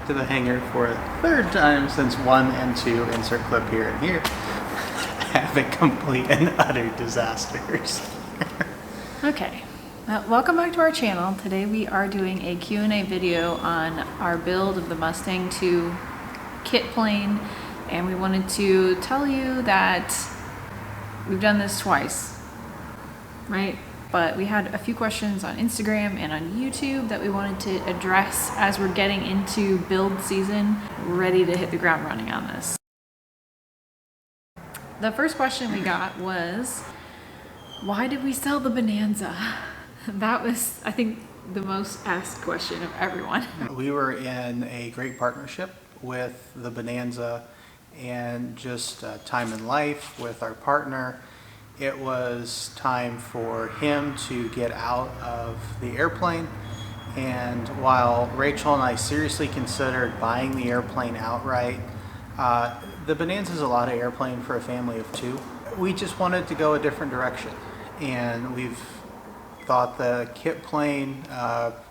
to the hangar for a third time since 1 and 2 insert clip here and here have been complete and utter disasters. Okay, welcome back to our channel. Today we are doing a Q&A video on our build of the Mustang 2 kit plane, and we wanted to tell you that we've done this twice, right? But we had a few questions on Instagram and on YouTube that we wanted to address as we're getting into build season. We're ready to hit the ground running on this. The first question we got was, why did we sell the Bonanza? That was, I think, the most asked question of everyone. We were in a great partnership with the Bonanza and just time in life with our partner. It was time for him to get out of the airplane, and while Rachel and I seriously considered buying the airplane outright, the Bonanza is a lot of airplane for a family of 2. We just wanted to go a different direction, and we've thought the kit plane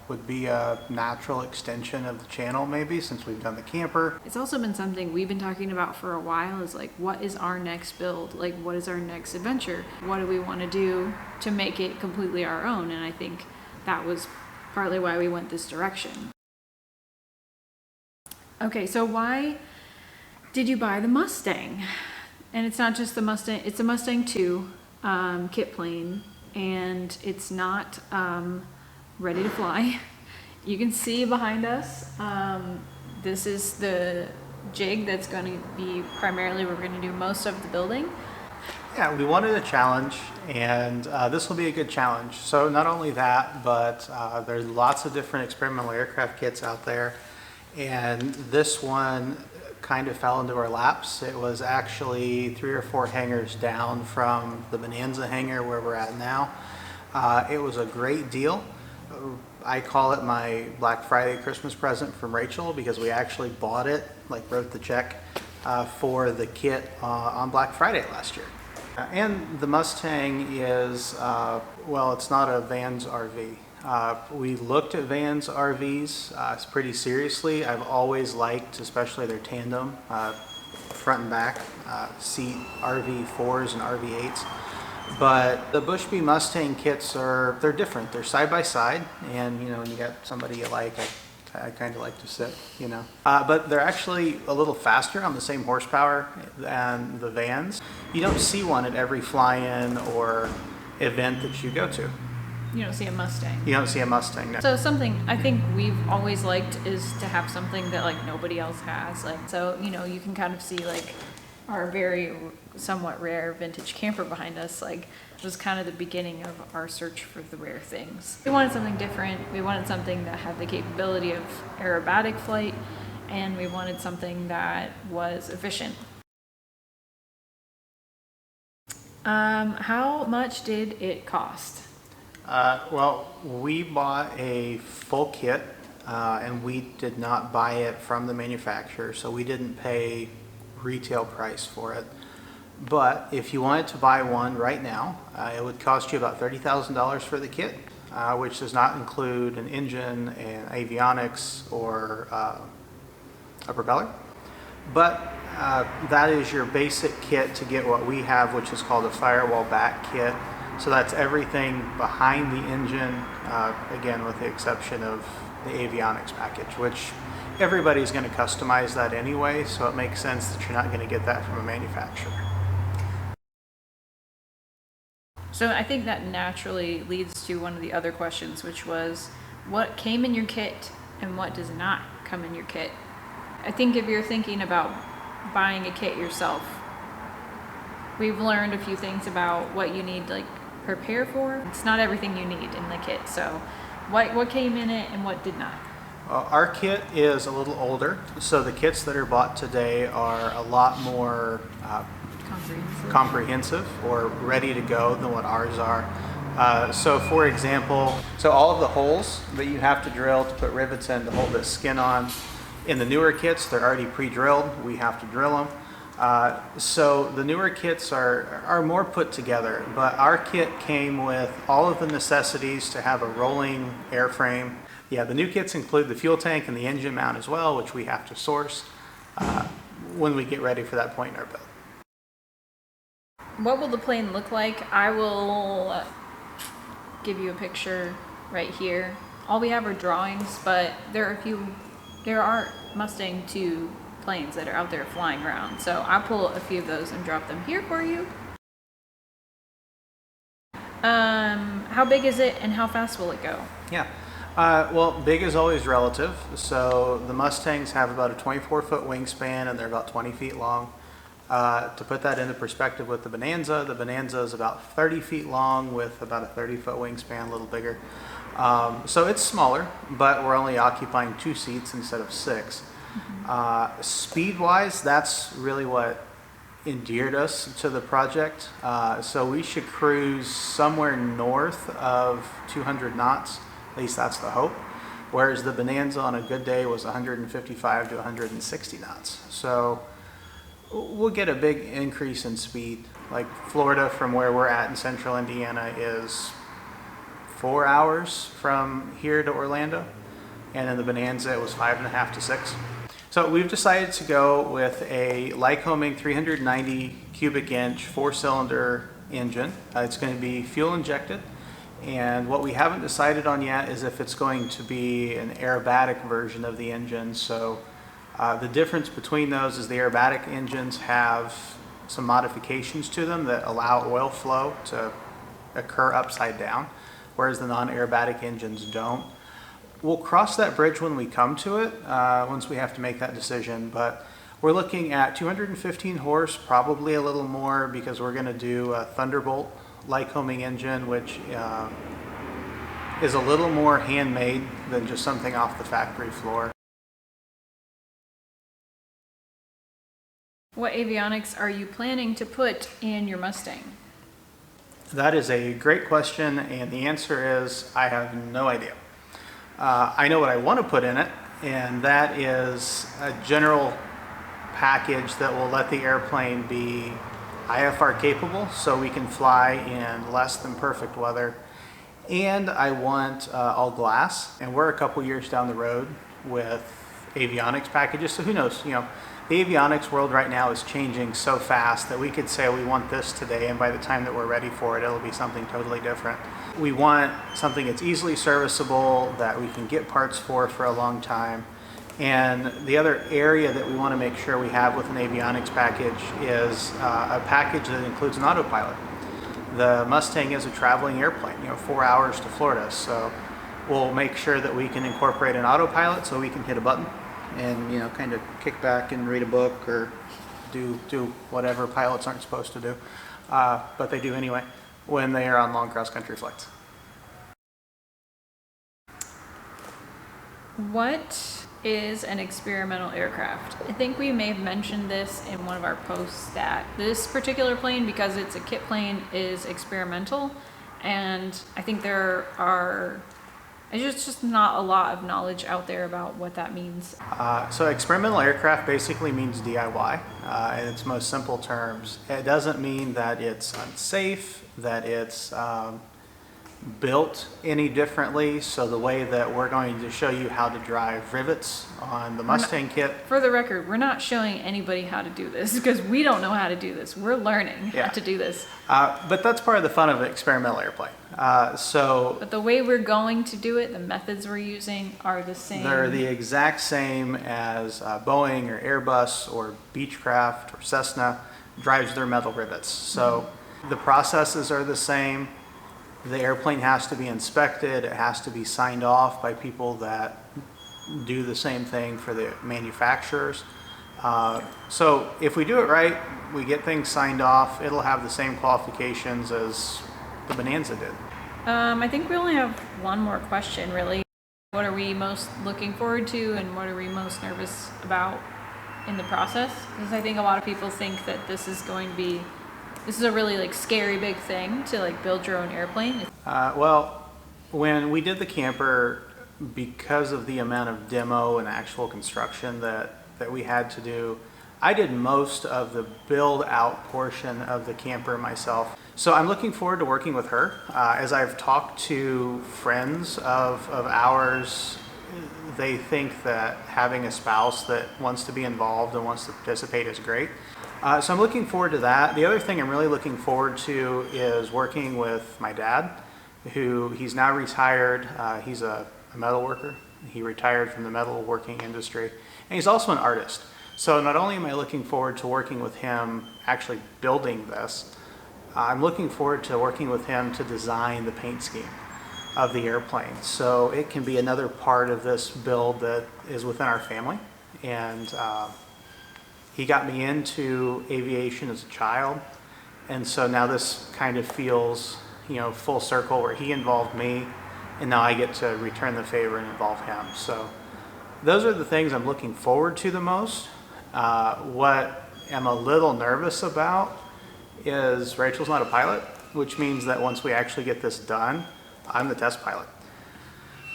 would be a natural extension of the channel, maybe, since we've done the camper. It's also been something we've been talking about for a while, is like, what is our next build? Like, what is our next adventure? What do we want to do to make it completely our own? And I think that was partly why we went this direction. Okay, so why did you buy the Mustang? And it's not just the Mustang, it's a Mustang 2 kit plane, and it's not ready to fly. You can see behind us, this is the jig that's going to be primarily, we're going to do most of the building. Yeah, we wanted a challenge, and this will be a good challenge. So not only that, but there's lots of different experimental aircraft kits out there, and this one kind of fell into our laps. It was actually 3 or 4 hangars down from the Bonanza hangar where we're at now. It was a great deal. I call it my Black Friday Christmas present from Rachel, because we actually bought it, like wrote the check for the kit on Black Friday last year. And the Mustang is, well, it's not a Vans RV. We looked at Vans RVs pretty seriously. I've always liked, especially their tandem, front and back seat RV4s and RV8s. But the Bushby Mustang kits they're different. They're side by side, and you know, when you got somebody you like, I kind of like to sit, you know. But they're actually a little faster on the same horsepower than the Vans. You don't see one at every fly-in or event that you go to. You don't see a Mustang. You don't see a Mustang, no. So something I think we've always liked is to have something that like nobody else has. Like, so, you know, you can kind of see like our very somewhat rare vintage camper behind us. Like, it was kind of the beginning of our search for the rare things. We wanted something different. We wanted something that had the capability of aerobatic flight, and we wanted something that was efficient. How much did it cost? Well, we bought a full kit, and we did not buy it from the manufacturer, so we didn't pay retail price for it. But if you wanted to buy one right now, it would cost you about $30,000 for the kit, which does not include an engine, an avionics, or a propeller. But that is your basic kit to get what we have, which is called a firewall back kit. So that's everything behind the engine, again, with the exception of the avionics package, which everybody's going to customize that anyway, so it makes sense that you're not going to get that from a manufacturer. So I think that naturally leads to one of the other questions, which was, what came in your kit and what does not come in your kit? I think if you're thinking about buying a kit yourself, we've learned a few things about what you need to like prepare for. It's not everything you need in the kit. So what came in it and what did not? Our kit is a little older, so the kits that are bought today are a lot more comprehensive or ready to go than what ours are. So for example, all of the holes that you have to drill to put rivets in to hold this skin on, in the newer kits, they're already pre-drilled. We have to drill them. So the newer kits are more put together, but our kit came with all of the necessities to have a rolling airframe. Yeah, the new kits include the fuel tank and the engine mount as well, which we have to source when we get ready for that point in our build. What will the plane look like? I will give you a picture right here. All we have are drawings, but there are Mustang 2 planes that are out there flying around. So I'll pull a few of those and drop them here for you. How big is it and how fast will it go? Yeah. Well, big is always relative. So the Mustangs have about a 24-foot wingspan and they're about 20 feet long. To put that into perspective with the Bonanza is about 30 feet long with about a 30-foot wingspan, a little bigger. So it's smaller, but we're only occupying 2 seats instead of 6. Speed-wise, that's really what endeared us to the project. So we should cruise somewhere north of 200 knots. At least that's the hope. Whereas the Bonanza on a good day was 155 to 160 knots. So we'll get a big increase in speed. Like Florida, from where we're at in central Indiana, is 4 hours from here to Orlando. And in the Bonanza, it was 5.5 to 6. So we've decided to go with a Lycoming 390 cubic inch 4-cylinder engine. It's going to be fuel injected. And what we haven't decided on yet is if it's going to be an aerobatic version of the engine. So the difference between those is the aerobatic engines have some modifications to them that allow oil flow to occur upside down, whereas the non-aerobatic engines don't. We'll cross that bridge when we come to it, once we have to make that decision, but we're looking at 215 horse, probably a little more, because we're going to do a Thunderbolt Lycoming engine, which is a little more handmade than just something off the factory floor. What avionics are you planning to put in your Mustang? That is a great question, and the answer is I have no idea. I know what I want to put in it, and that is a general package that will let the airplane be IFR capable, so we can fly in less than perfect weather. And I want all glass, and we're a couple years down the road with avionics packages, so who knows, you know, the avionics world right now is changing so fast that we could say we want this today, and by the time that we're ready for it, it'll be something totally different. We want something that's easily serviceable, that we can get parts for a long time. And the other area that we want to make sure we have with an avionics package is a package that includes an autopilot. The Mustang is a traveling airplane, 4 hours to Florida, so we'll make sure that we can incorporate an autopilot so we can hit a button and kind of kick back and read a book or do whatever pilots aren't supposed to do, but they do anyway when they are on long cross-country flights. What is an experimental aircraft? I think we may have mentioned this in one of our posts, that this particular plane, because it's a kit plane, is experimental, and I think there's just not a lot of knowledge out there about what that means. So experimental aircraft basically means DIY in its most simple terms. It doesn't mean that it's unsafe, that it's built any differently. So the way that we're going to show you how to drive rivets on the Mustang kit. For the record, we're not showing anybody how to do this because we don't know how to do this. We're learning how to do this. But that's part of the fun of an experimental airplane. But the way we're going to do it, the methods we're using are the same. They're the exact same as Boeing or Airbus or Beechcraft or Cessna drives their metal rivets. So the processes are the same. The airplane has to be inspected. It has to be signed off by people that do the same thing for the manufacturers. So if we do it right, we get things signed off, it'll have the same qualifications as the Bonanza did. I think we only have one more question, really. What are we most looking forward to, and what are we most nervous about in the process? Because I think a lot of people think that this is a really scary big thing to build your own airplane. Well, when we did the camper, because of the amount of demo and actual construction that we had to do, I did most of the build out portion of the camper myself. So I'm looking forward to working with her. As I've talked to friends of ours, they think that having a spouse that wants to be involved and wants to participate is great. So I'm looking forward to that. The other thing I'm really looking forward to is working with my dad, who he's now retired. He's a metal worker. He retired from the metalworking industry, and he's also an artist. So not only am I looking forward to working with him actually building this, I'm looking forward to working with him to design the paint scheme of the airplane. So it can be another part of this build that is within our family. And he got me into aviation as a child. And so now this kind of feels, full circle where he involved me, and now I get to return the favor and involve him. So those are the things I'm looking forward to the most. What I'm a little nervous about is Rachel's not a pilot, which means that once we actually get this done, I'm the test pilot.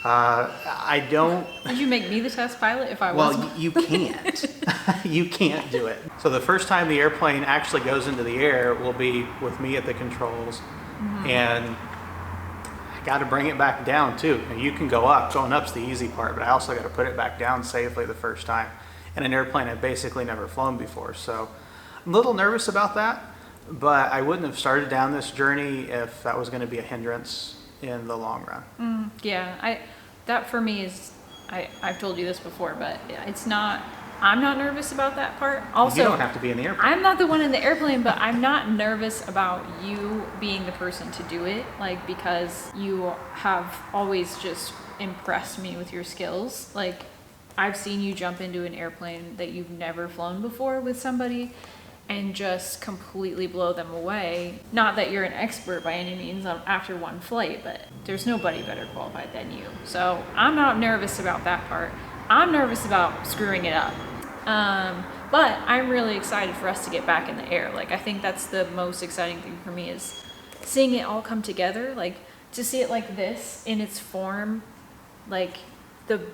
I don't... Would you make me the test pilot if I was? Well, you can't. You can't do it. So the first time the airplane actually goes into the air will be with me at the controls. Mm-hmm. And I got to bring it back down too. And you can go up. Going up's the easy part, but I also got to put it back down safely the first time. And an airplane I've basically never flown before. So I'm a little nervous about that, but I wouldn't have started down this journey if that was going to be a hindrance in the long run. Yeah, that for me is, I've told you this before, but it's not, I'm not nervous about that part. Also, you don't have to be in the airplane. I'm not the one in the airplane, but I'm not nervous about you being the person to do it, because you have always just impressed me with your skills. I've seen you jump into an airplane that you've never flown before with somebody and just completely blow them away. Not that you're an expert by any means after one flight, but there's nobody better qualified than you. So I'm not nervous about that part. I'm nervous about screwing it up. But I'm really excited for us to get back in the air. I think that's the most exciting thing for me is seeing it all come together, to see it like this in its form,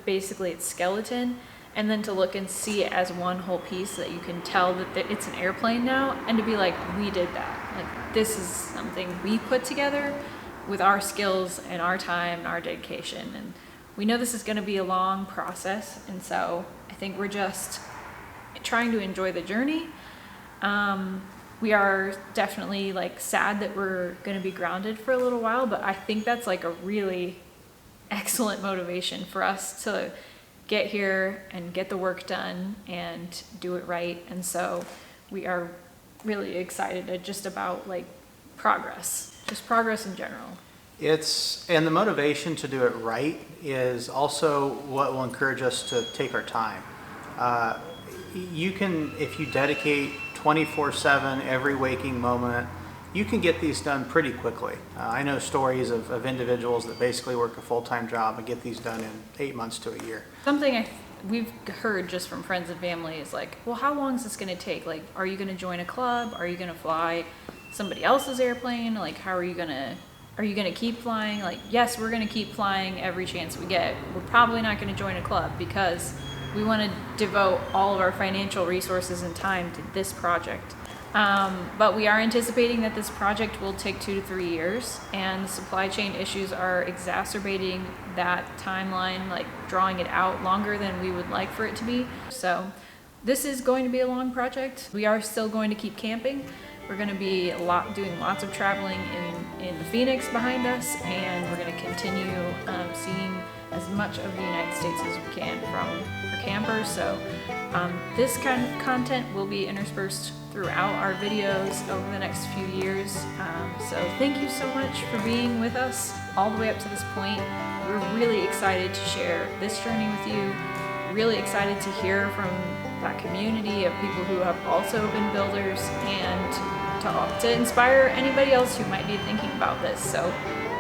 basically its skeleton, and then to look and see it as one whole piece that you can tell that it's an airplane now, and to be like, we did that. This is something we put together with our skills and our time and our dedication. And we know this is going to be a long process, and so I think we're just trying to enjoy the journey. We are definitely sad that we're going to be grounded for a little while, but I think that's a really excellent motivation for us to get here and get the work done and do it right. And so we are really excited just about progress in general. And the motivation to do it right is also what will encourage us to take our time. You can, if you dedicate 24/7 every waking moment, you can get these done pretty quickly. I know stories of individuals that basically work a full-time job and get these done in 8 months to a year. Something we've heard just from friends and family is well, how long is this going to take? Are you going to join a club? Are you going to fly somebody else's airplane? How are you going to keep flying? Yes, we're going to keep flying every chance we get. We're probably not going to join a club because we want to devote all of our financial resources and time to this project. But we are anticipating that this project will take 2 to 3 years, and supply chain issues are exacerbating that timeline, drawing it out longer than we would like for it to be. So this is going to be a long project. We are still going to keep camping. We're going to be doing lots of traveling in the Phoenix behind us, and we're going to continue seeing as much of the United States as we can from our campers. So this kind of content will be interspersed throughout our videos over the next few years. So thank you so much for being with us all the way up to this point. We're really excited to share this journey with you. Really excited to hear from that community of people who have also been builders, and to inspire anybody else who might be thinking about this. So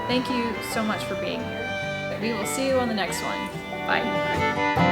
thank you so much for being here. We will see you on the next one. Bye.